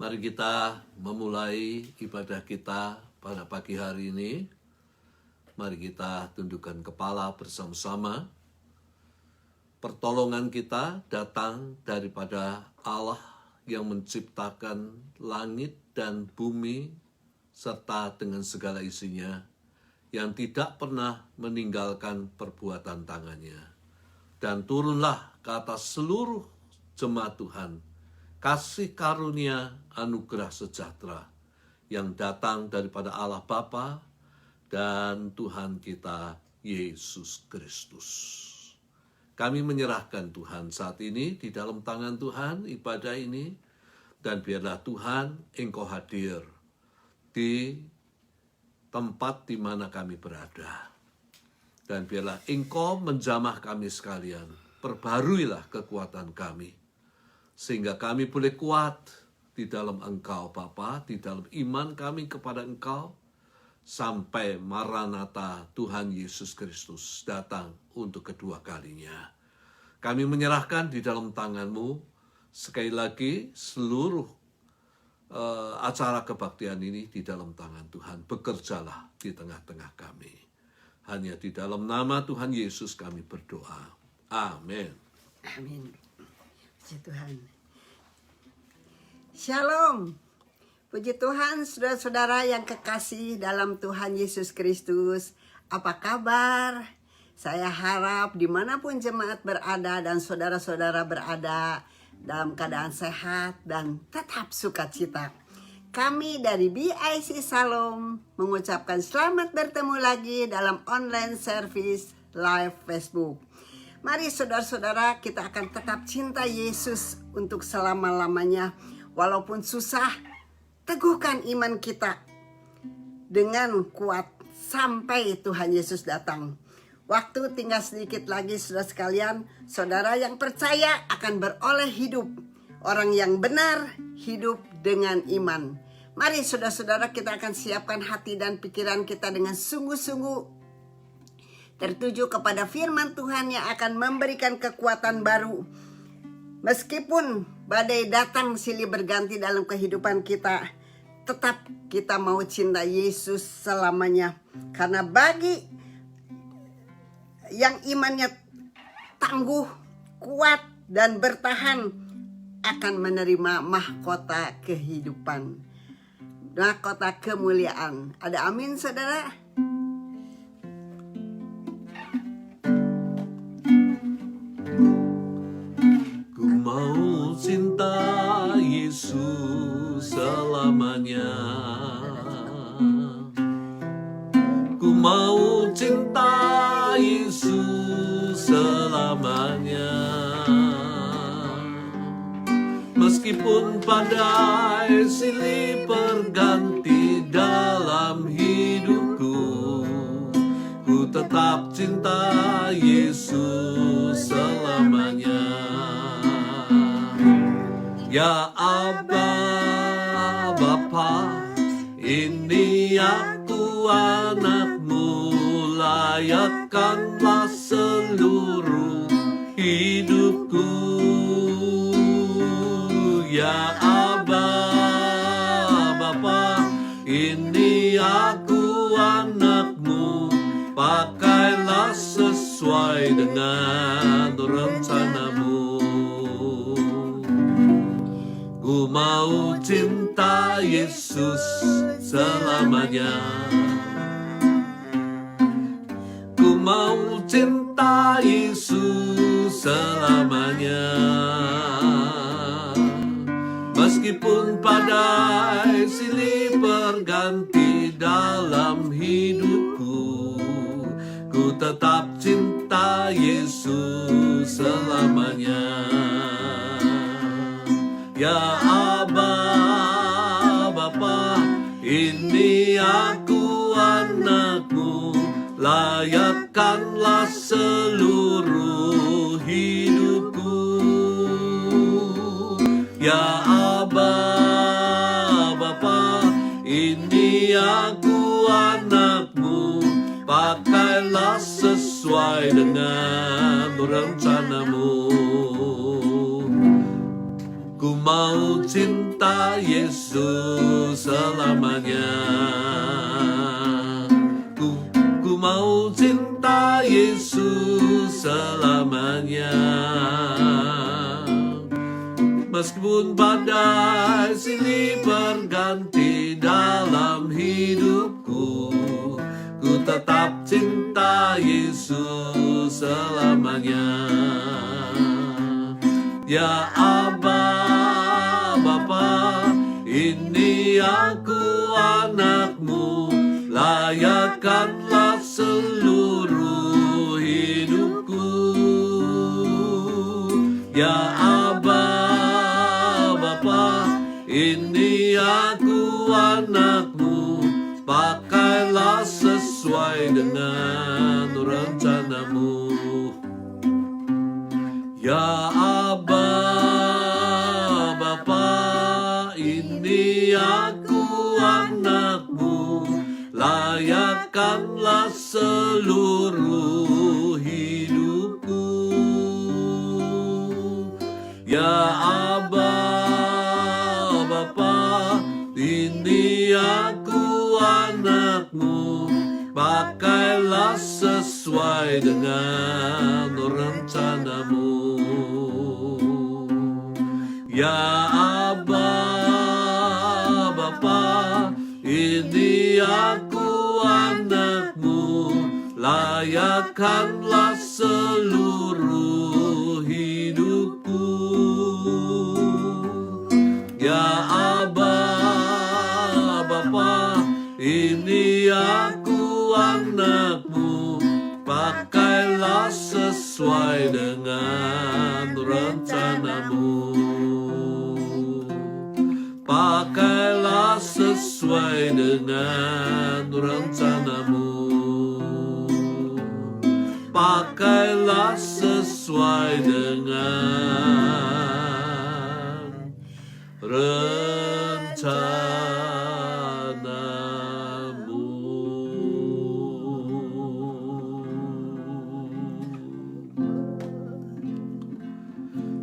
Mari kita memulai ibadah kita pada pagi hari ini. Mari kita tundukkan kepala bersama-sama. Pertolongan kita datang daripada Allah yang menciptakan langit dan bumi serta dengan segala isinya, yang tidak pernah meninggalkan perbuatan tangannya. Dan turunlah ke atas seluruh jemaat Tuhan kasih karunia anugerah sejahtera yang datang daripada Allah Bapa dan Tuhan kita Yesus Kristus. Kami menyerahkan Tuhan saat ini di dalam tangan Tuhan ibadah ini, dan biarlah Tuhan Engkau hadir di tempat di mana kami berada. Dan biarlah Engkau menjamah kami sekalian, perbaruilah kekuatan kami, sehingga kami boleh kuat di dalam Engkau Bapa, di dalam iman kami kepada Engkau, sampai Maranatha Tuhan Yesus Kristus datang untuk kedua kalinya. Kami menyerahkan di dalam tangan-Mu sekali lagi seluruh acara kebaktian ini di dalam tangan Tuhan. Bekerjalah di tengah-tengah kami. Hanya di dalam nama Tuhan Yesus kami berdoa. Amin. Amin. Puji Tuhan. Shalom. Puji Tuhan, saudara-saudara yang kekasih dalam Tuhan Yesus Kristus. Apa kabar? Saya harap dimanapun jemaat berada dan saudara-saudara berada dalam keadaan sehat dan tetap sukacita. Kami dari BIC Salom mengucapkan selamat bertemu lagi dalam online service live Facebook. Mari saudara-saudara, kita akan tetap cinta Yesus untuk selama-lamanya. Walaupun susah, teguhkan iman kita dengan kuat sampai Tuhan Yesus datang. Waktu tinggal sedikit lagi, saudara sekalian. Saudara yang percaya akan beroleh hidup. Orang yang benar hidup dengan iman. Mari saudara-saudara, kita akan siapkan hati dan pikiran kita dengan sungguh-sungguh tertuju kepada firman Tuhan yang akan memberikan kekuatan baru. Meskipun badai datang silih berganti dalam kehidupan kita, tetap kita mau cinta Yesus selamanya. Karena bagi yang imannya tangguh, kuat, dan bertahan akan menerima mahkota kehidupan, mahkota kemuliaan. Ada amin, saudara? Mau cinta Yesus selamanya. Ku mau cinta Yesus selamanya. Meskipun badai silih berganti dalam hidupku, ku tetap cinta Yesus selamanya. Ya Aba, Bapa, ini aku anak-Mu, layakkanlah seluruh hidupku. Ya Aba, Bapa, ini aku anak-Mu, pakailah sesuai dengan rencana-Mu. Ku mau cinta Yesus selamanya. Ku mau cinta Yesus selamanya. Meskipun badai silih berganti dalam hidupku, ku tetap cinta Yesus selamanya. Ya Aba, Bapa, ini aku anak-Mu, layakkanlah seluruh hidupku. Ya Aba, Bapa, ini aku anak-Mu, pakailah sesuai dengan rencana-Mu. Ku mau cinta Yesus selamanya. Ku mau cinta Yesus selamanya. Meskipun badai silih berganti dalam hidupku, ku tetap cinta Yesus selamanya. Ya Aba, Bapa, ini aku anakmu, layakkanlah seluruh hidupku. Ya Aba, Bapa, ini aku anakmu, pakailah sesuai dengan rencanamu. Ya Aba, Bapa, ini aku anakmu, layakkanlah seluruh hidupku. Ya Aba, Bapa, ini aku anakmu, pakailah sesuai dengan rencanamu. Ya Aba, Bapa, ini aku anakmu, layakkanlah seluruh hidupku. Ya Aba, Bapa, ini aku anakmu, pakailah sesuai dengan rencanamu. Pakailah sesuai dengan rencanamu. Pakailah sesuai dengan rencanamu.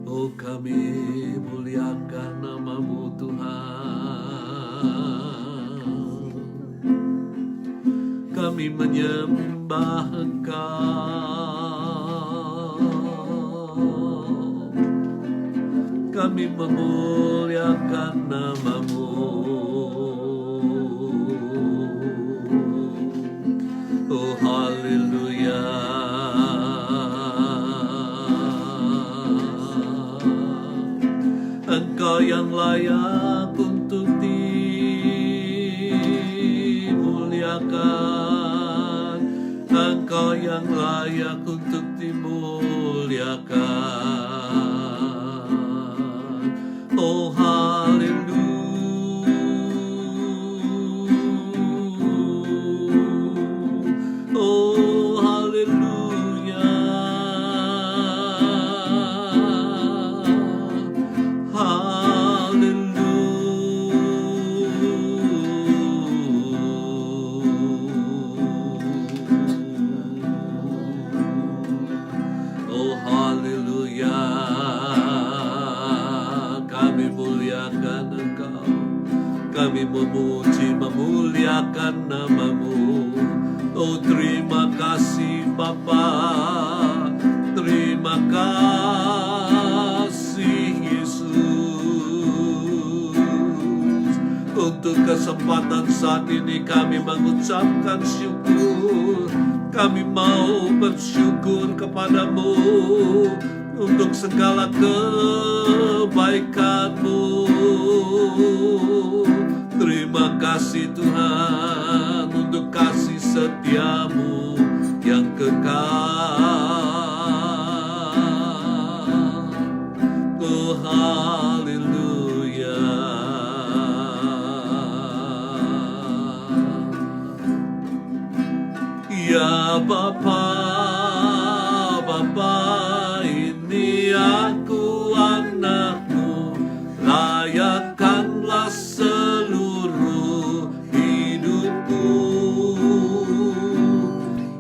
Oh, kami muliakan nama-Mu Tuhan. Kami menyembah Engkau. Kami memuliakan nama-Mu. Oh, haleluya. Engkau yang layak untuk dimuliakan. Engkau yang layak untuk dimuliakan. Oh, haleluya. Oh, haleluya. Oh, haleluya. Kami muliakan Engkau. Kami memuji, memuliakan nama-Mu. Oh, terima kasih Bapa. Terima kasih Yesus. Untuk kesempatan saat ini kami mengucapkan syukur. Kami mau bersyukur kepadamu untuk segala kebaikan-Mu. Terima kasih Tuhan untuk kasih setia-Mu yang kekal. Oh, haleluya. Ya Bapa, Bapa, ini aku anakmu, layakkanlah seluruh hidupku.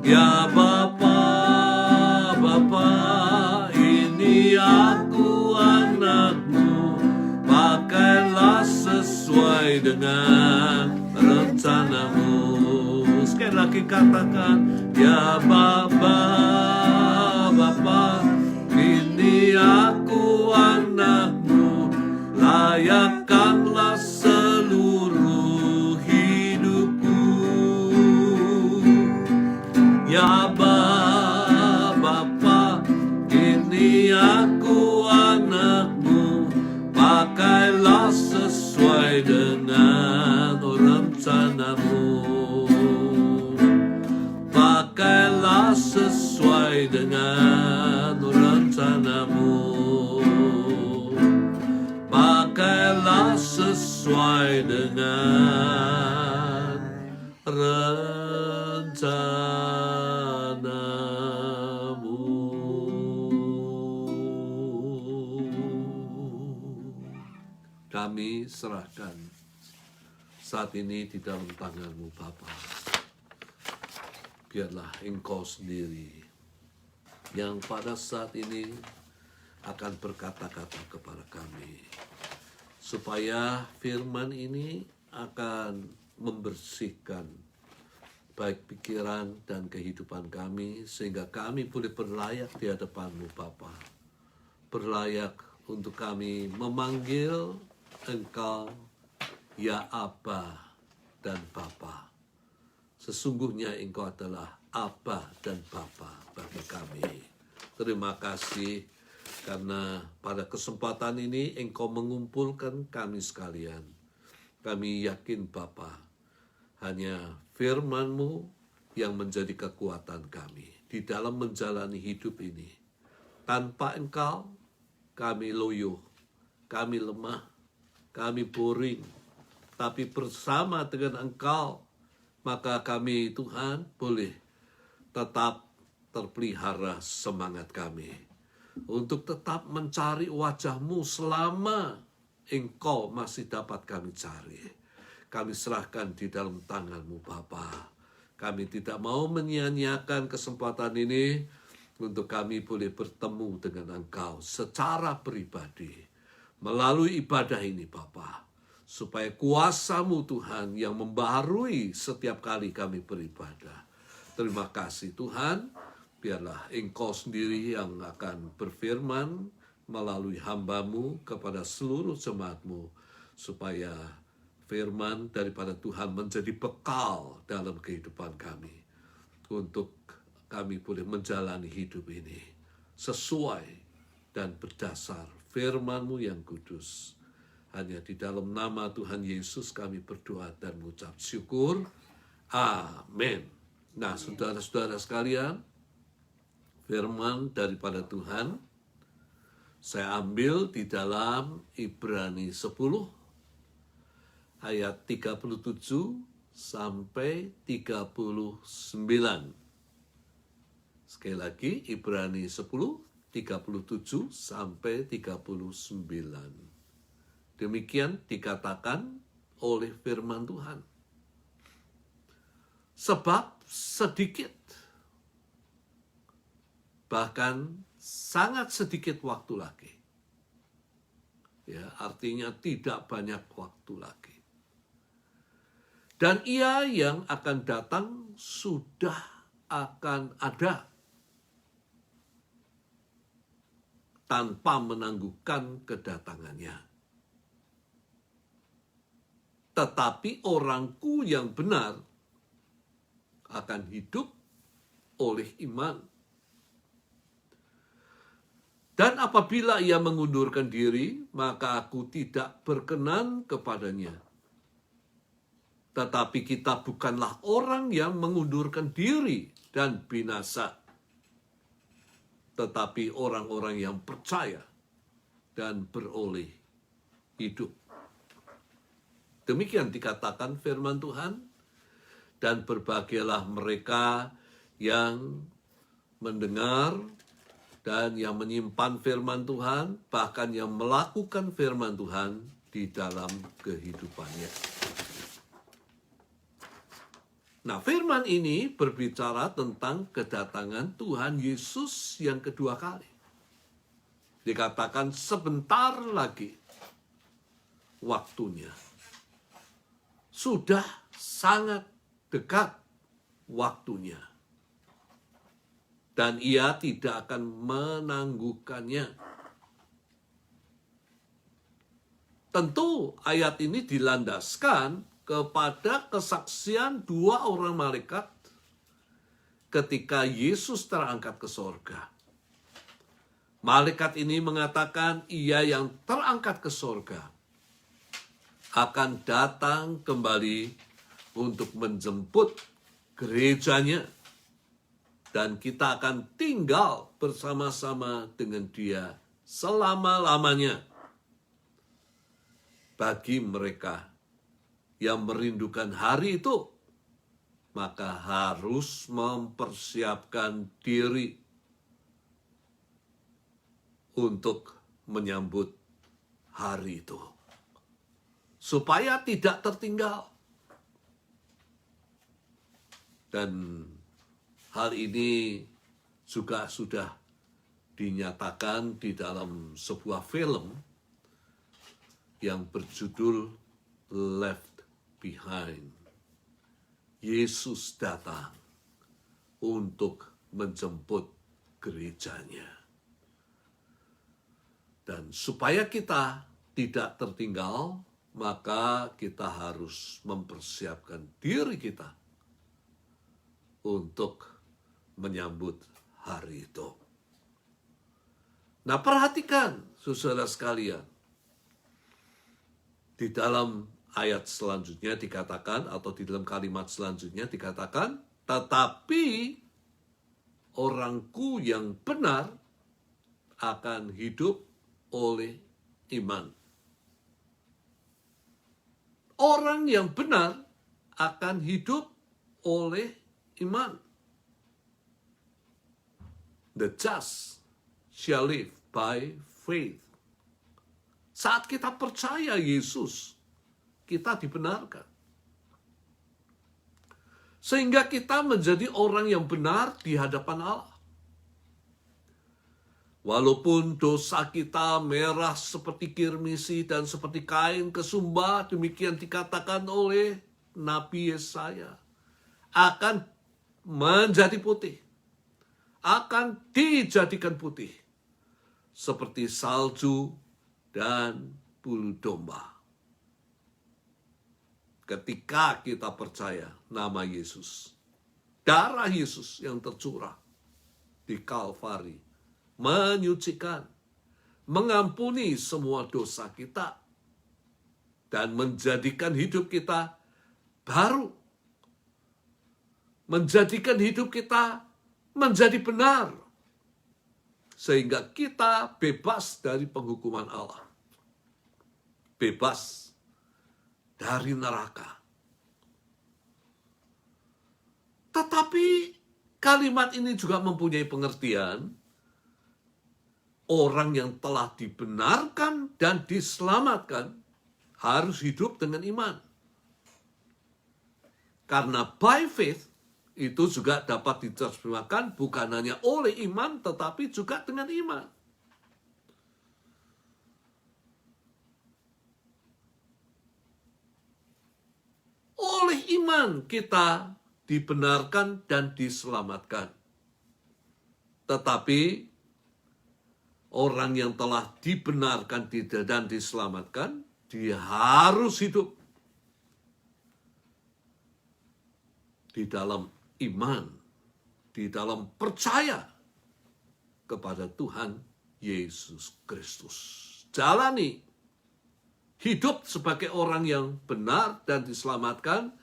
Ya Bapa, Bapa, ini aku anakmu, sesuai dengan rencanamu. Sekali lagi katakan, ya Bapa, Bapa, ini aku anakmu, layakkanlah seluruh hidupku. Ya Bapa, ini aku anakmu, pakailah sesuai dengan rencanamu. Pakailah sesuai dengan rencanamu. Pakailah sesuai dengan rencanamu. Kami serahkan saat ini di dalam tangan-Mu, Bapa. Biarlah Engkau sendiri yang pada saat ini akan berkata-kata kepada kami, supaya firman ini akan membersihkan baik pikiran dan kehidupan kami, sehingga kami boleh berlayak di hadapan-Mu, Bapa. Berlayak untuk kami memanggil Engkau, ya Aba dan Bapa. Sesungguhnya Engkau adalah Aba dan Bapa bagi kami. Terima kasih karena pada kesempatan ini Engkau mengumpulkan kami sekalian. Kami yakin Bapa, hanya firman-Mu yang menjadi kekuatan kami di dalam menjalani hidup ini. Tanpa Engkau, kami loyo, kami lemah, kami boring. Tapi bersama dengan Engkau, maka kami, Tuhan, boleh tetap terpelihara semangat kami untuk tetap mencari wajah-Mu selama Engkau masih dapat kami cari. Kami serahkan di dalam tangan-Mu, Bapa. Kami tidak mau menyia-nyiakan kesempatan ini untuk kami boleh bertemu dengan Engkau secara pribadi melalui ibadah ini, Bapa. Supaya kuasa-Mu, Tuhan, yang membaharui setiap kali kami beribadah. Terima kasih, Tuhan. Biarlah Engkau sendiri yang akan berfirman melalui hamba-Mu kepada seluruh jemaat-Mu, supaya firman daripada Tuhan menjadi bekal dalam kehidupan kami, untuk kami boleh menjalani hidup ini sesuai dan berdasar firman-Mu yang kudus. Hanya di dalam nama Tuhan Yesus kami berdoa dan mengucap syukur. Amin. Nah, saudara-saudara sekalian, firman daripada Tuhan saya ambil di dalam Ibrani 10 ayat 37 sampai 39. Sekali lagi, Ibrani 10, 37 sampai 39. Demikian dikatakan oleh firman Tuhan. Sebab sedikit, bahkan sangat sedikit waktu lagi. Ya, artinya tidak banyak waktu lagi. Dan Ia yang akan datang sudah akan ada, tanpa menangguhkan kedatangannya. Tetapi orangku yang benar akan hidup oleh iman. Dan apabila ia mengundurkan diri, maka aku tidak berkenan kepadanya. Tetapi kita bukanlah orang yang mengundurkan diri dan binasa, tetapi orang-orang yang percaya dan beroleh hidup. Demikian dikatakan firman Tuhan, dan berbahagialah mereka yang mendengar dan yang menyimpan firman Tuhan, bahkan yang melakukan firman Tuhan di dalam kehidupannya. Nah, firman ini berbicara tentang kedatangan Tuhan Yesus yang kedua kali. Dikatakan sebentar lagi waktunya. sudah sangat dekat waktunya. Dan ia tidak akan menangguhkannya. Tentu ayat ini dilandaskan kepada kesaksian dua orang malaikat ketika Yesus terangkat ke sorga. Malaikat ini mengatakan ia yang terangkat ke sorga akan datang kembali untuk menjemput gerejanya. Dan kita akan tinggal bersama-sama dengan dia selama-lamanya. Bagi mereka yang merindukan hari itu, maka harus mempersiapkan diri untuk menyambut hari itu. Supaya tidak tertinggal. Dan hal ini juga sudah dinyatakan di dalam sebuah film yang berjudul Left Behind. Yesus datang untuk menjemput gerejanya. Dan supaya kita tidak tertinggal, maka kita harus mempersiapkan diri kita untuk menyambut hari itu. Nah, perhatikan saudara sekalian. Di dalam ayat selanjutnya dikatakan, atau di dalam kalimat selanjutnya dikatakan, tetapi orangku yang benar akan hidup oleh iman. Orang yang benar akan hidup oleh iman. The just shall live by faith. Saat kita percaya Yesus, kita dibenarkan. Sehingga kita menjadi orang yang benar di hadapan Allah. Walaupun dosa kita merah seperti kirmisi dan seperti kain kesumba, demikian dikatakan oleh Nabi Yesaya, akan menjadi putih. Akan dijadikan putih. Seperti salju dan bulu domba. Ketika kita percaya nama Yesus, darah Yesus yang tercurah di Kalvari, menyucikan, mengampuni semua dosa kita, dan menjadikan hidup kita baru. Menjadikan hidup kita menjadi benar. Sehingga kita bebas dari penghukuman Allah. Bebas dari neraka. Tetapi kalimat ini juga mempunyai pengertian. Orang yang telah dibenarkan dan diselamatkan harus hidup dengan iman. Karena by faith itu juga dapat diterjemahkan bukan hanya oleh iman, tetapi juga dengan iman. Oleh iman kita dibenarkan dan diselamatkan. Tetapi orang yang telah dibenarkan dan diselamatkan, dia harus hidup di dalam iman, di dalam percaya kepada Tuhan Yesus Kristus. Jalani hidup sebagai orang yang benar dan diselamatkan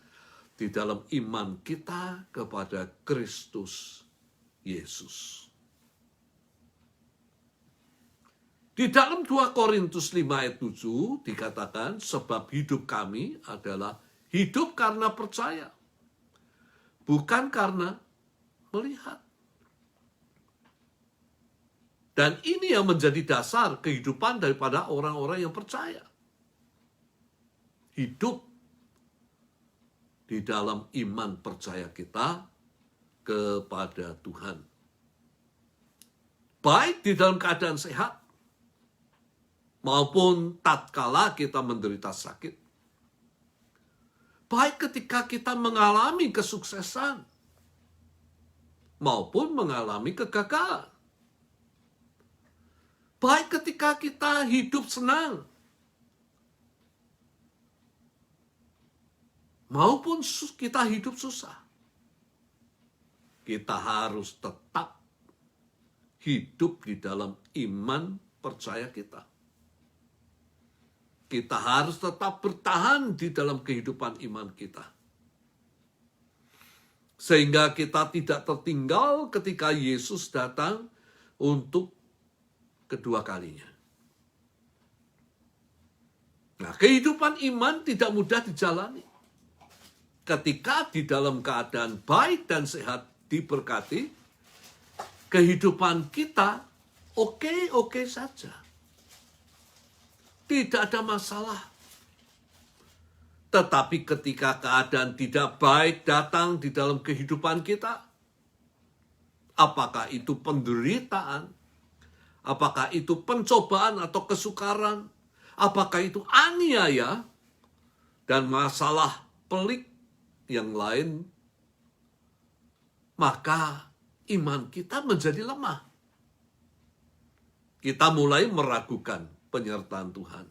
di dalam iman kita kepada Kristus Yesus. Di dalam 2 Korintus 5 ayat 7 dikatakan, sebab hidup kami adalah hidup karena percaya, bukan karena melihat. Dan ini yang menjadi dasar kehidupan daripada orang-orang yang percaya. Hidup di dalam iman percaya kita kepada Tuhan. Baik di dalam keadaan sehat, maupun tatkala kita menderita sakit. Baik ketika kita mengalami kesuksesan maupun mengalami kegagalan. Baik ketika kita hidup senang maupun kita hidup susah. Kita harus tetap hidup di dalam iman percaya kita. Kita harus tetap bertahan di dalam kehidupan iman kita. Sehingga kita tidak tertinggal ketika Yesus datang untuk kedua kalinya. Nah, kehidupan iman tidak mudah dijalani. Ketika di dalam keadaan baik dan sehat diberkati, kehidupan kita oke-oke saja. Tidak ada masalah. Tetapi ketika keadaan tidak baik datang di dalam kehidupan kita, apakah itu penderitaan, apakah itu pencobaan atau kesukaran, apakah itu aniaya, dan masalah pelik yang lain, maka iman kita menjadi lemah. Kita mulai meragukan penyertaan Tuhan.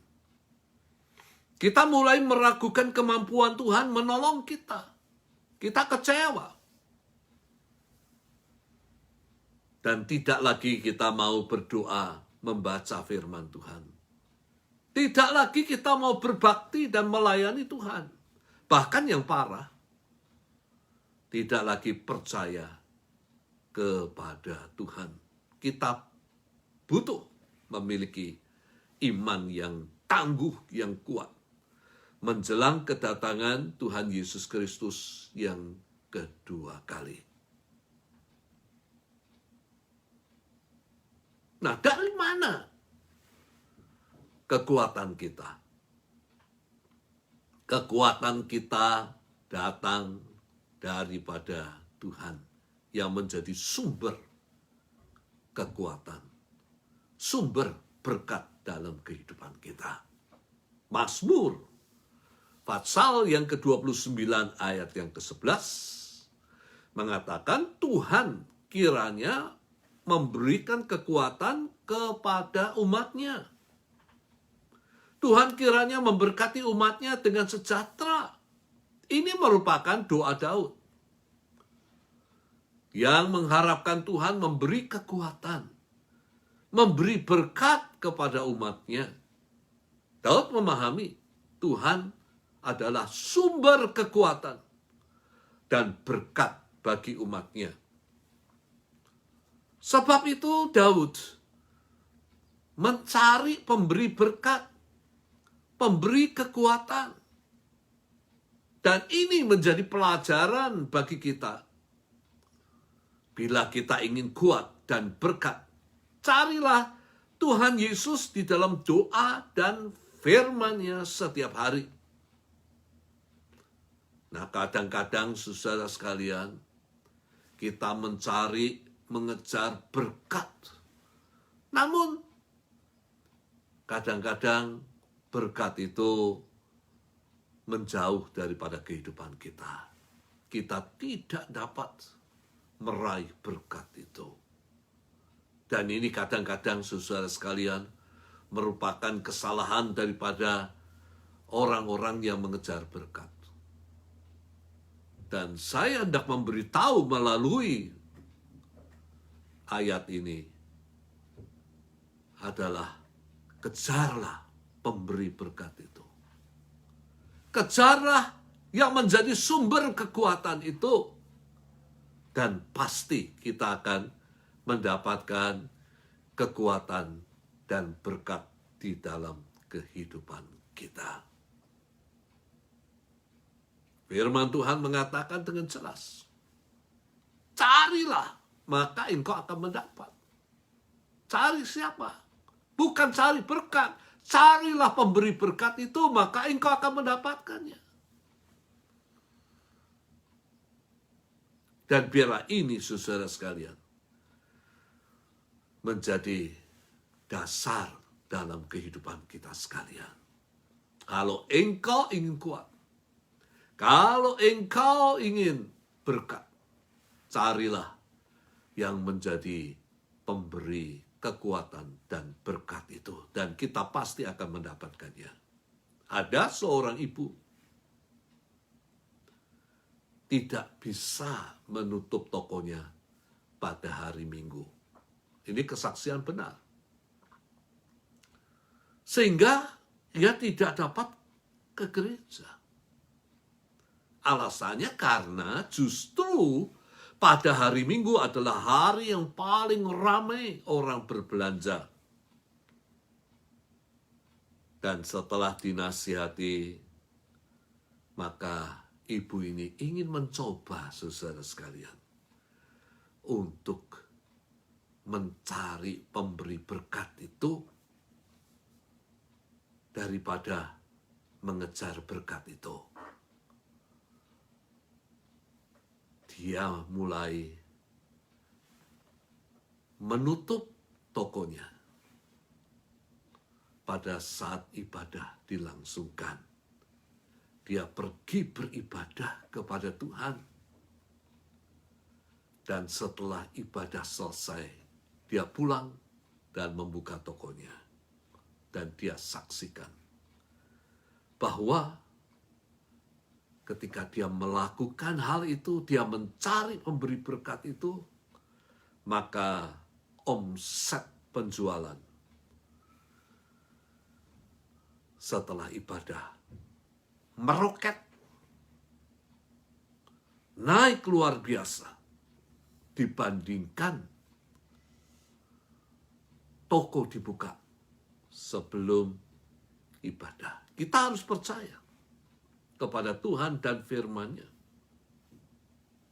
Kita mulai meragukan kemampuan Tuhan menolong kita. Kita kecewa. Dan tidak lagi kita mau berdoa membaca firman Tuhan. Tidak lagi kita mau berbakti dan melayani Tuhan. Bahkan yang parah, tidak lagi percaya kepada Tuhan. Kita butuh memiliki iman yang tangguh, yang kuat, menjelang kedatangan Tuhan Yesus Kristus yang kedua kali. Nah, dari mana kekuatan kita? Kekuatan kita datang daripada Tuhan yang menjadi sumber kekuatan, sumber berkat dalam kehidupan kita. Mazmur pasal yang ke-29 ayat yang ke-11 mengatakan Tuhan kiranya memberikan kekuatan kepada umatnya. Tuhan kiranya memberkati umatnya dengan sejahtera. Ini merupakan doa Daud yang mengharapkan Tuhan memberi kekuatan, memberi berkat kepada umatnya. Daud memahami Tuhan adalah sumber kekuatan dan berkat bagi umatnya. Sebab itu Daud mencari pemberi berkat, pemberi kekuatan. Dan ini menjadi pelajaran bagi kita. Bila kita ingin kuat dan berkat, carilah Tuhan Yesus di dalam doa dan firman-Nya setiap hari. Nah, kadang-kadang saudara sekalian, kita mencari, mengejar berkat. Namun, kadang-kadang berkat itu menjauh daripada kehidupan kita. Kita tidak dapat meraih berkat itu. Dan ini kadang-kadang saudara sekalian merupakan kesalahan daripada orang-orang yang mengejar berkat. Dan saya hendak memberitahu melalui ayat ini adalah kejarlah pemberi berkat itu. Kejarlah yang menjadi sumber kekuatan itu. Dan pasti kita akan mendapatkan kekuatan dan berkat di dalam kehidupan kita. Firman Tuhan mengatakan dengan jelas, carilah, maka engkau akan mendapat. Cari siapa? Bukan cari berkat. Carilah pemberi berkat itu, maka engkau akan mendapatkannya. Dan biarlah ini, saudara sekalian, menjadi dasar dalam kehidupan kita sekalian. Kalau engkau ingin kuat, Kalau engkau ingin berkat, carilah yang menjadi pemberi kekuatan dan berkat itu. Dan kita pasti akan mendapatkannya. Ada seorang ibu tidak bisa menutup tokonya pada hari Minggu. Ini kesaksian benar. Sehingga ia tidak dapat ke gereja. Alasannya karena justru pada hari Minggu adalah hari yang paling ramai orang berbelanja. Dan setelah dinasihati, maka ibu ini ingin mencoba, saudara sekalian, untuk mencari pemberi berkat itu daripada mengejar berkat itu. Dia mulai menutup tokonya pada saat ibadah dilangsungkan. Dia pergi beribadah kepada Tuhan. Dan setelah ibadah selesai, dia pulang dan membuka tokonya. Dan dia saksikan bahwa ketika dia melakukan hal itu, dia mencari pemberi berkat itu, maka omset penjualan setelah ibadah meroket, naik luar biasa dibandingkan toko dibuka sebelum ibadah. Kita harus percaya kepada Tuhan dan firman-Nya.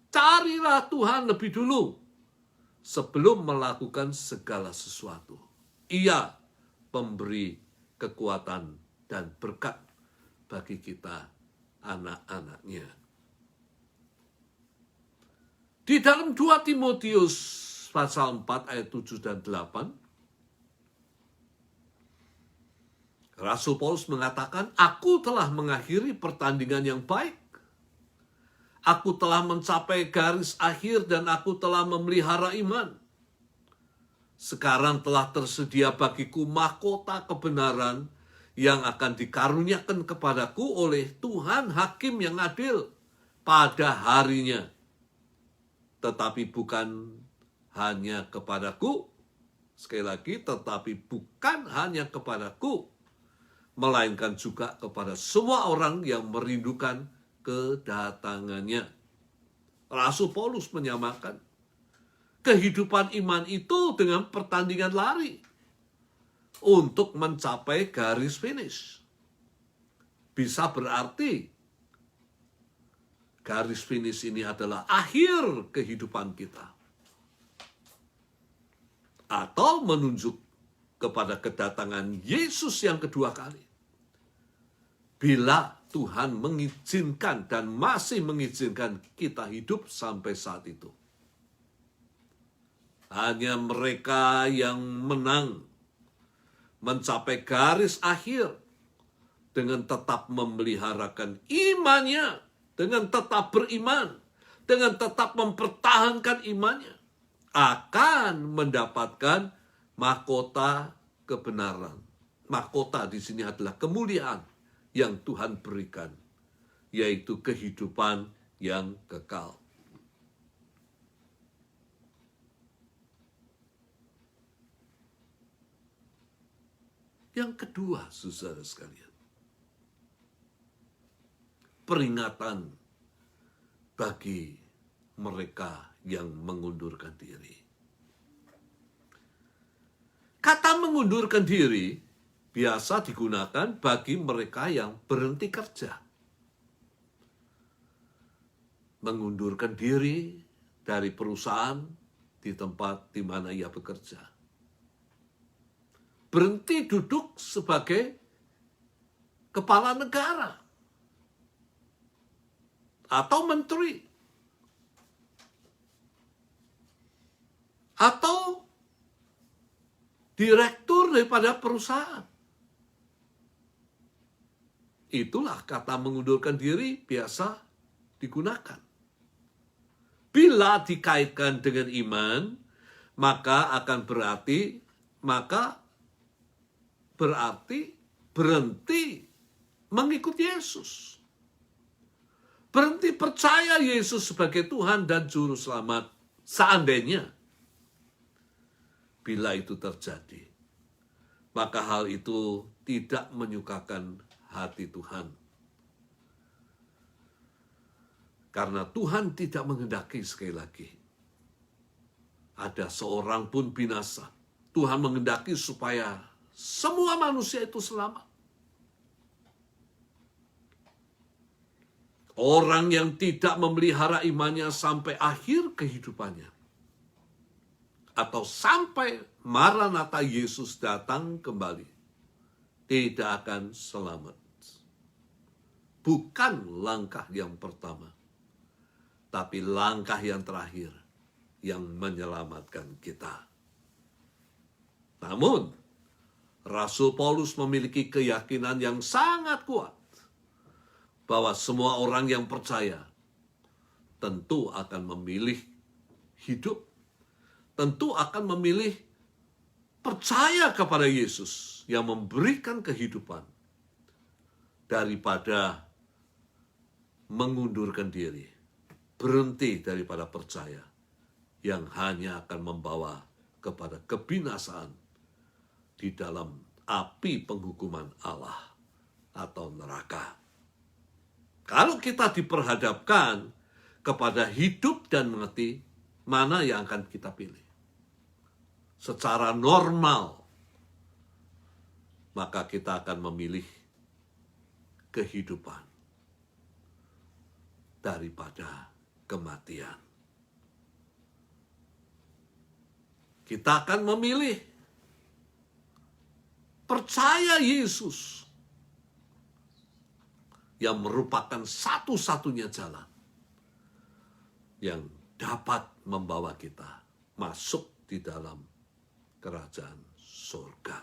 Carilah Tuhan lebih dulu sebelum melakukan segala sesuatu. Ia pemberi kekuatan dan berkat bagi kita anak-anaknya. Di dalam 2 Timotius pasal 4 ayat 7 dan 8, Rasul Paulus mengatakan, aku telah mengakhiri pertandingan yang baik. Aku telah mencapai garis akhir dan aku telah memelihara iman. Sekarang telah tersedia bagiku mahkota kebenaran yang akan dikaruniakan kepadaku oleh Tuhan Hakim yang adil pada harinya. Tetapi bukan hanya kepadaku, sekali lagi, tetapi bukan hanya kepadaku, melainkan juga kepada semua orang yang merindukan kedatangannya. Rasul Paulus menyamakan kehidupan iman itu dengan pertandingan lari untuk mencapai garis finish. Bisa berarti garis finish ini adalah akhir kehidupan kita. Atau menunjuk kepada kedatangan Yesus yang kedua kali. Bila Tuhan mengizinkan dan masih mengizinkan kita hidup sampai saat itu. Hanya mereka yang menang mencapai garis akhir dengan tetap memeliharakan imannya, dengan tetap beriman, dengan tetap mempertahankan imannya, akan mendapatkan mahkota kebenaran. Mahkota di sini adalah kemuliaan yang Tuhan berikan, yaitu kehidupan yang kekal. Yang kedua, saudara sekalian, peringatan bagi mereka yang mengundurkan diri. Kata mengundurkan diri biasa digunakan bagi mereka yang berhenti kerja. Mengundurkan diri dari perusahaan di tempat di mana ia bekerja. Berhenti duduk sebagai kepala negara atau menteri atau direktur daripada perusahaan. itulah kata mengundurkan diri biasa digunakan. Bila dikaitkan dengan iman, maka berarti berhenti mengikut Yesus. Berhenti percaya Yesus sebagai Tuhan dan Juru Selamat. Seandainya bila itu terjadi, maka hal itu tidak menyukakan hati Tuhan. Karena Tuhan tidak menghendaki, sekali lagi, ada seorang pun binasa. Tuhan menghendaki supaya semua manusia itu selamat. Orang yang tidak memelihara imannya sampai akhir kehidupannya, atau sampai Maranatha Yesus datang kembali, tidak akan selamat. Bukan langkah yang pertama, tapi langkah yang terakhir yang menyelamatkan kita. Namun, Rasul Paulus memiliki keyakinan yang sangat kuat bahwa semua orang yang percaya tentu akan memilih hidup, tentu akan memilih percaya kepada Yesus yang memberikan kehidupan daripada mengundurkan diri, berhenti daripada percaya yang hanya akan membawa kepada kebinasaan di dalam api penghukuman Allah atau neraka. Kalau kita diperhadapkan kepada hidup dan mati, mana yang akan kita pilih? Secara normal, maka kita akan memilih kehidupan daripada kematian. Kita akan memilih percaya Yesus yang merupakan satu-satunya jalan yang dapat membawa kita masuk di dalam kerajaan surga.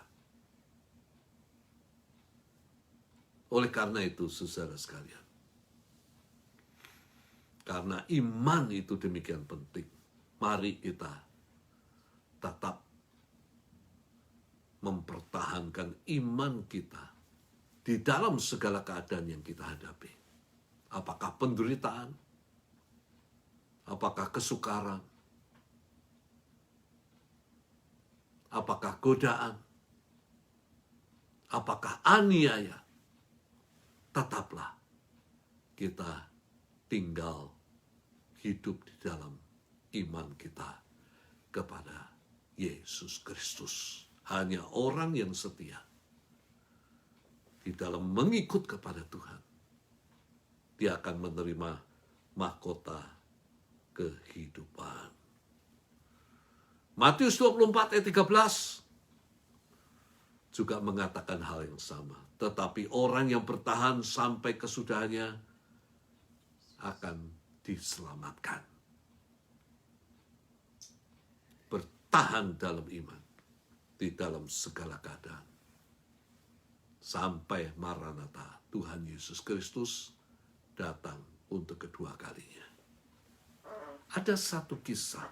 Oleh karena itu, saudara sekalian, karena iman itu demikian penting, mari kita tetap mempertahankan iman kita di dalam segala keadaan yang kita hadapi. Apakah penderitaan, apakah kesukaran, apakah godaan, apakah aniaya, tetaplah kita tinggal hidup di dalam iman kita kepada Yesus Kristus. Hanya orang yang setia di dalam mengikut kepada Tuhan, dia akan menerima mahkota kehidupan. Matius 24 ayat 13 juga mengatakan hal yang sama. Tetapi orang yang bertahan sampai kesudahannya akan diselamatkan. Bertahan dalam iman di dalam segala keadaan. Sampai Maranatha, Tuhan Yesus Kristus datang untuk kedua kalinya. Ada satu kisah.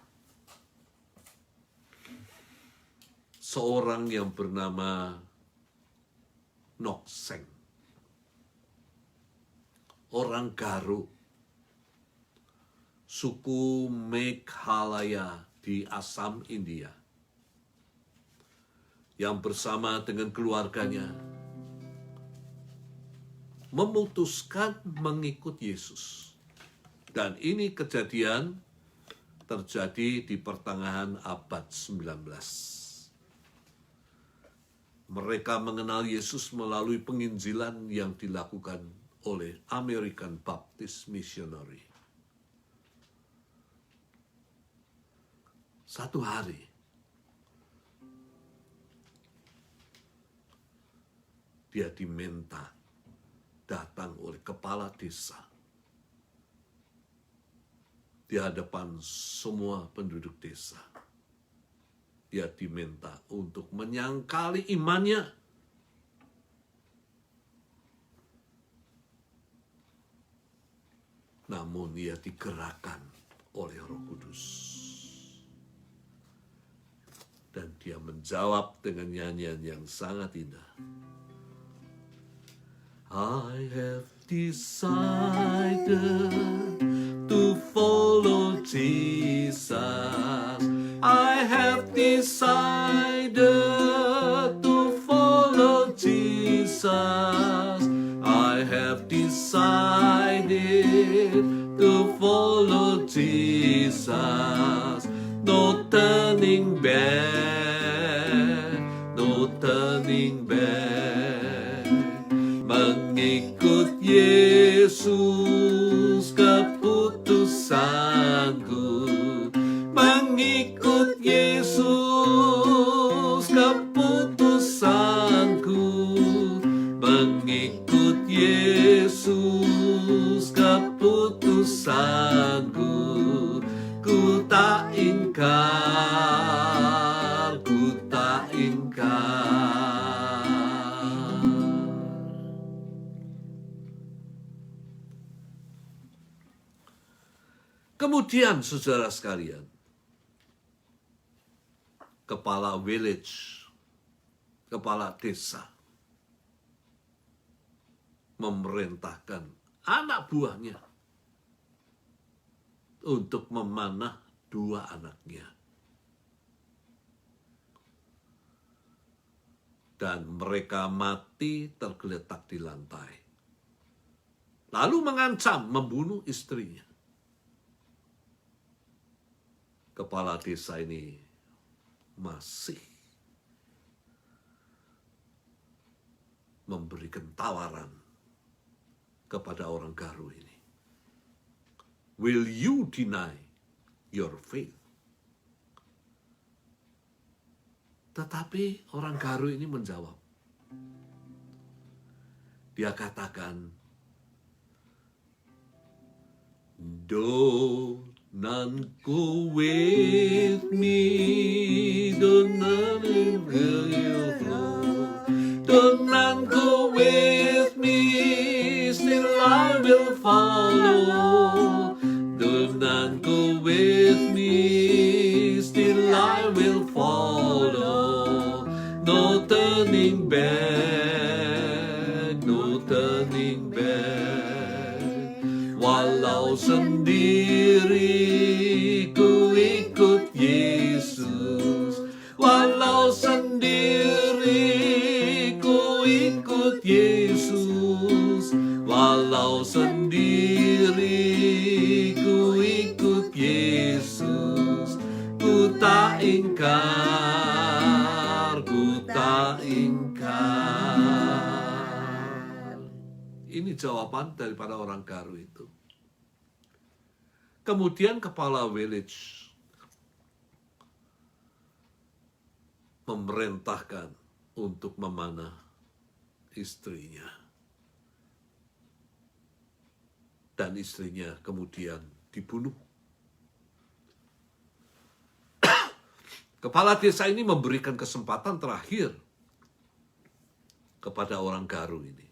Seorang yang bernama Nokseng. Orang Garut. Suku Meghalaya di Assam, India. Yang bersama dengan keluarganya memutuskan mengikut Yesus. Dan ini kejadian terjadi di pertengahan abad 19. Mereka mengenal Yesus melalui penginjilan yang dilakukan oleh American Baptist Missionary. Satu hari, dia diminta datang oleh kepala desa di hadapan semua penduduk desa. Dia diminta untuk menyangkali imannya namun ia digerakkan oleh Roh Kudus. Dan dia menjawab dengan nyanyian yang sangat indah. I have decided to follow Jesus. I have decided to follow Jesus. I have decided to follow Jesus. No turning back, no turning back. Mengikut Yesus keputusanku. Mengikut Yesus keputusanku. Mengikut Yesus keputusanku. Ku tak ingkar, ku tak ingkar. Kemudian saudara sekalian, kepala village, kepala desa, memerintahkan anak buahnya untuk memanah 2 anaknya. Dan mereka mati tergeletak di lantai. Lalu mengancam membunuh istrinya. Kepala desa ini masih memberikan tawaran kepada orang Garu ini. Will you deny your faith? Tetapi orang Garu ini menjawab. Dia katakan, "Don't none go with me, don't none don't none go with me, still I will follow. Don't none go with me, still I will follow. No turning back, no turning back. Walau sendiri ku ikut Yesus, walau sendiri ku ikut Yesus, walau sendiri ku ikut Yesus, ku tak ingkar, ku tak ingkar. Ini jawaban daripada orang Garu itu. Kemudian kepala village memerintahkan untuk memanah istrinya. Dan istrinya kemudian dibunuh. Kepala desa ini memberikan kesempatan terakhir kepada orang Garu ini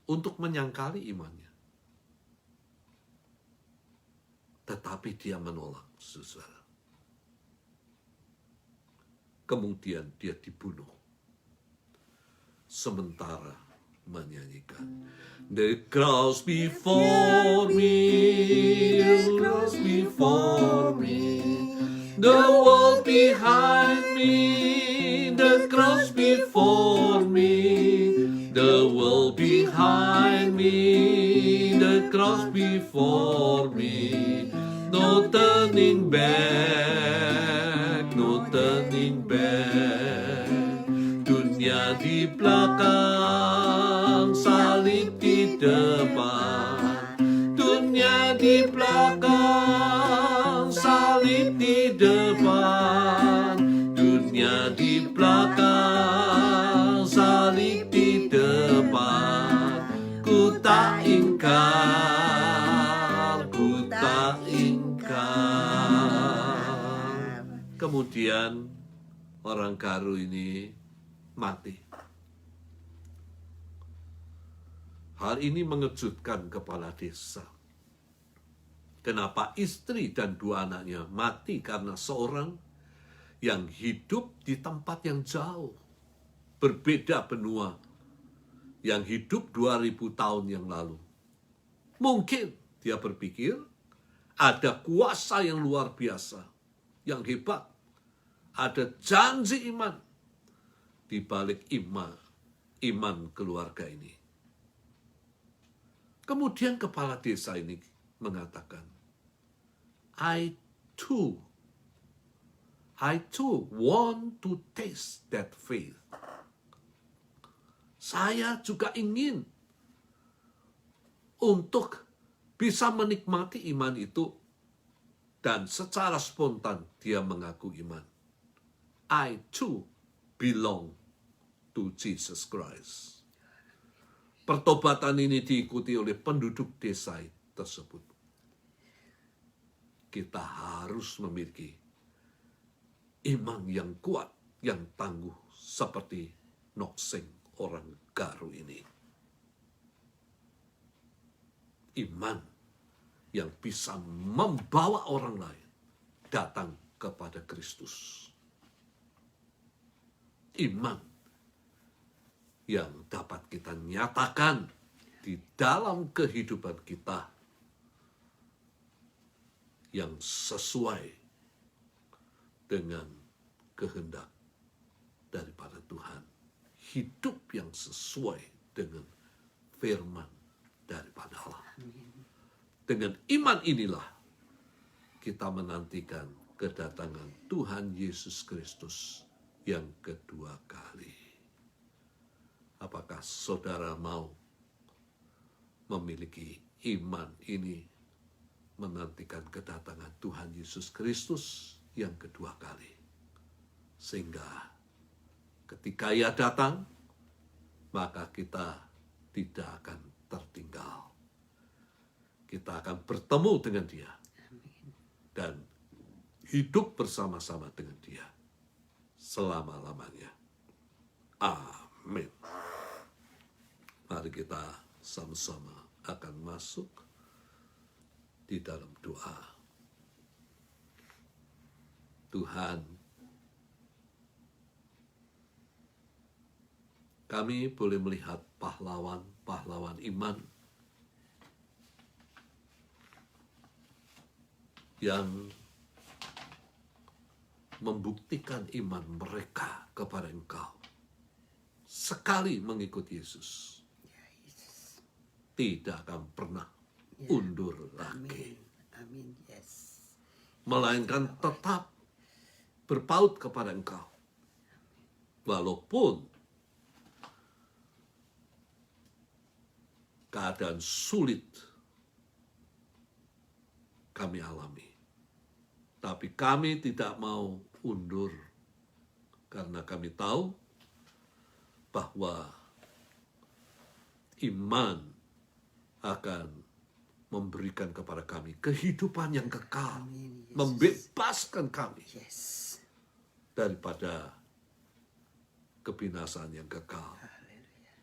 untuk menyangkali imannya. Tetapi dia menolak, saudara. Kemudian dia dibunuh. Sementara menyanyikan, "The cross before me, the cross before me, the world behind me, the cross before me, the world behind me, the cross before me. No turning back, no turning back. Dunia di belakang, salib di depan. Dunia di belakang, salib di depan. Dunia di belakang, salib di depan. Ku tak ingkar, ku tak ingkar." Kemudian orang Garu ini mati. Hal ini mengejutkan kepala desa. Kenapa istri dan 2 anaknya mati karena seorang yang hidup di tempat yang jauh, berbeda benua, yang hidup 2000 tahun yang lalu. Mungkin dia berpikir ada kuasa yang luar biasa, yang hebat, ada janji iman di balik iman keluarga ini. Kemudian kepala desa ini mengatakan, I too want to taste that faith. Saya juga ingin untuk bisa menikmati iman itu, dan secara spontan dia mengaku iman. I too belong to Jesus Christ. Pertobatan ini diikuti oleh penduduk desa tersebut. Kita harus memiliki iman yang kuat, yang tangguh, seperti Nokseng orang Garu ini. Iman yang bisa membawa orang lain datang kepada Kristus. Iman yang dapat kita nyatakan di dalam kehidupan kita, yang sesuai dengan kehendak daripada Tuhan. Hidup yang sesuai dengan firman daripada Allah. Dengan iman inilah kita menantikan kedatangan Tuhan Yesus Kristus yang kedua kali. Apakah saudara mau memiliki iman ini, menantikan kedatangan Tuhan Yesus Kristus yang kedua kali, sehingga ketika Ia datang, maka kita tidak akan tertinggal. Kita akan bertemu dengan Dia dan hidup bersama-sama dengan Dia selama-lamanya. Amin. Mari kita sama-sama akan masuk di dalam doa. Tuhan, kami boleh melihat pahlawan-pahlawan iman yang membuktikan iman mereka kepada Engkau. Sekali mengikuti Yesus, tidak akan pernah undur lagi. Amin. Yes. Melainkan tetap berpaut kepada Engkau. Walaupun keadaan sulit kami alami, tapi kami tidak mau undur, karena kami tahu bahwa iman akan memberikan kepada kami kehidupan yang kekal. Amin, Yesus. Membebaskan kami Yes. daripada kebinasaan yang kekal. Haleluya.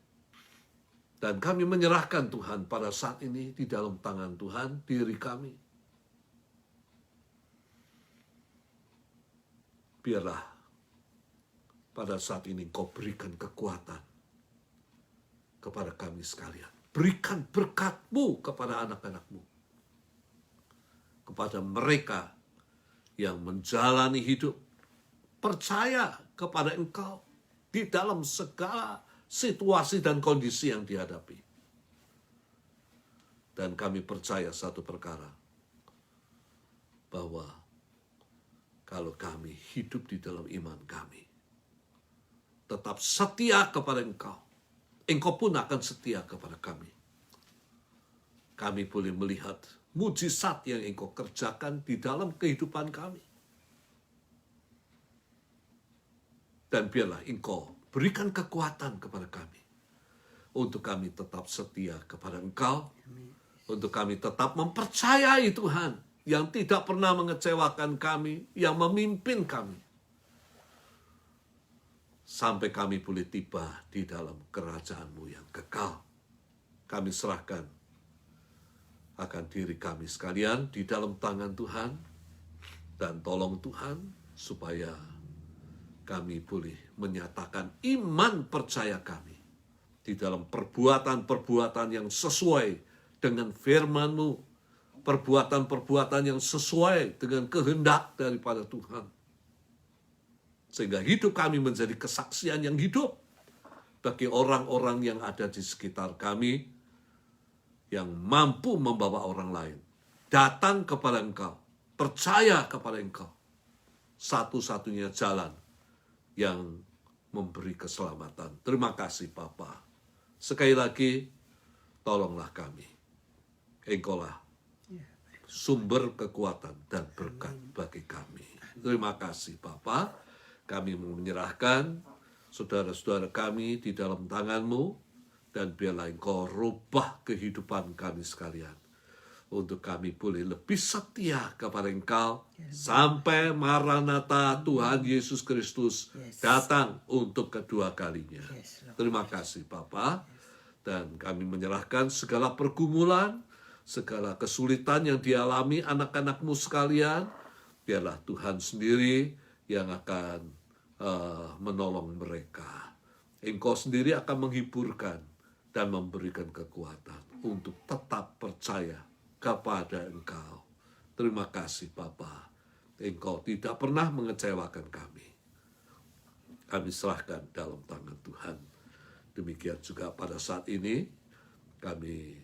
Dan kami menyerahkan Tuhan pada saat ini di dalam tangan Tuhan, diri kami. Biarlah pada saat ini Engkau berikan kekuatan kepada kami sekalian. Berikan berkat-Mu kepada anak-anak-Mu. Kepada mereka yang menjalani hidup, percaya kepada Engkau di dalam segala situasi dan kondisi yang dihadapi. Dan kami percaya satu perkara, bahwa kalau kami hidup di dalam iman kami, tetap setia kepada Engkau, Engkau pun akan setia kepada kami. Kami boleh melihat mujizat yang Engkau kerjakan di dalam kehidupan kami. Dan biarlah Engkau berikan kekuatan kepada kami, untuk kami tetap setia kepada Engkau, untuk kami tetap mempercayai Tuhan, yang tidak pernah mengecewakan kami, yang memimpin kami, sampai kami boleh tiba di dalam kerajaan-Mu yang kekal. Kami serahkan akan diri kami sekalian di dalam tangan Tuhan, dan tolong Tuhan supaya kami boleh menyatakan iman percaya kami di dalam perbuatan-perbuatan yang sesuai dengan firman-Mu, perbuatan-perbuatan yang sesuai dengan kehendak daripada Tuhan. Sehingga hidup kami menjadi kesaksian yang hidup bagi orang-orang yang ada di sekitar kami, yang mampu membawa orang lain datang kepada Engkau, percaya kepada Engkau, satu-satunya jalan yang memberi keselamatan. Terima kasih Bapa. Sekali lagi, tolonglah kami. Engkaulah sumber kekuatan dan berkat bagi kami. Terima kasih Bapa. Kami menyerahkan saudara-saudara kami di dalam tangan-Mu, dan biarlah Engkau rubah kehidupan kami sekalian, untuk kami boleh lebih setia kepada Engkau sampai Maranatha Tuhan Yesus Kristus datang untuk kedua kalinya. Terima kasih Bapa. Dan kami menyerahkan segala pergumulan, segala kesulitan yang dialami anak-anak-Mu sekalian, biarlah Tuhan sendiri yang akan menolong mereka. Engkau sendiri akan menghiburkan dan memberikan kekuatan untuk tetap percaya kepada Engkau. Terima kasih Bapa. Engkau tidak pernah mengecewakan kami. Kami serahkan dalam tangan Tuhan. Demikian juga pada saat ini kami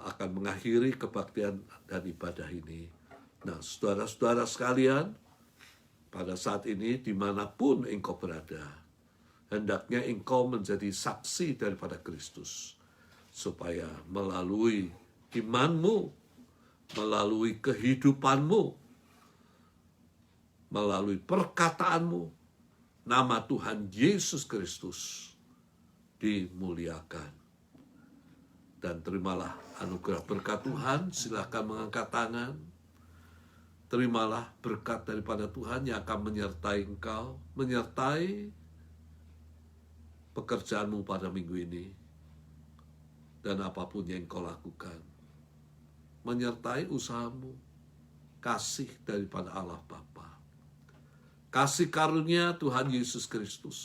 akan mengakhiri kebaktian dan ibadah ini. Nah, saudara-saudara sekalian, pada saat ini dimanapun engkau berada, hendaknya engkau menjadi saksi daripada Kristus, supaya melalui iman-Mu, melalui kehidupan-Mu, melalui perkataan-Mu, nama Tuhan Yesus Kristus dimuliakan. Dan terimalah anugerah berkat Tuhan. Silakan mengangkat tangan. Terimalah berkat daripada Tuhan yang akan menyertai engkau, menyertai pekerjaanmu pada minggu ini, dan apapun yang engkau lakukan, menyertai usahamu. Kasih daripada Allah Bapa, kasih karunia Tuhan Yesus Kristus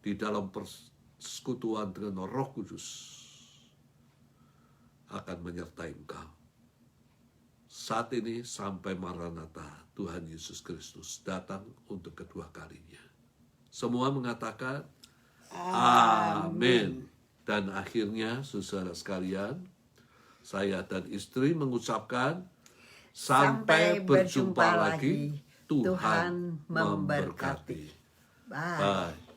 di dalam persekutuan dengan Roh Kudus akan menyertai engkau saat ini sampai Maranatha Tuhan Yesus Kristus datang untuk kedua kalinya. Semua mengatakan amin. Dan akhirnya saudara sekalian, saya dan istri mengucapkan sampai berjumpa lagi. Tuhan memberkati. Bye. Bye.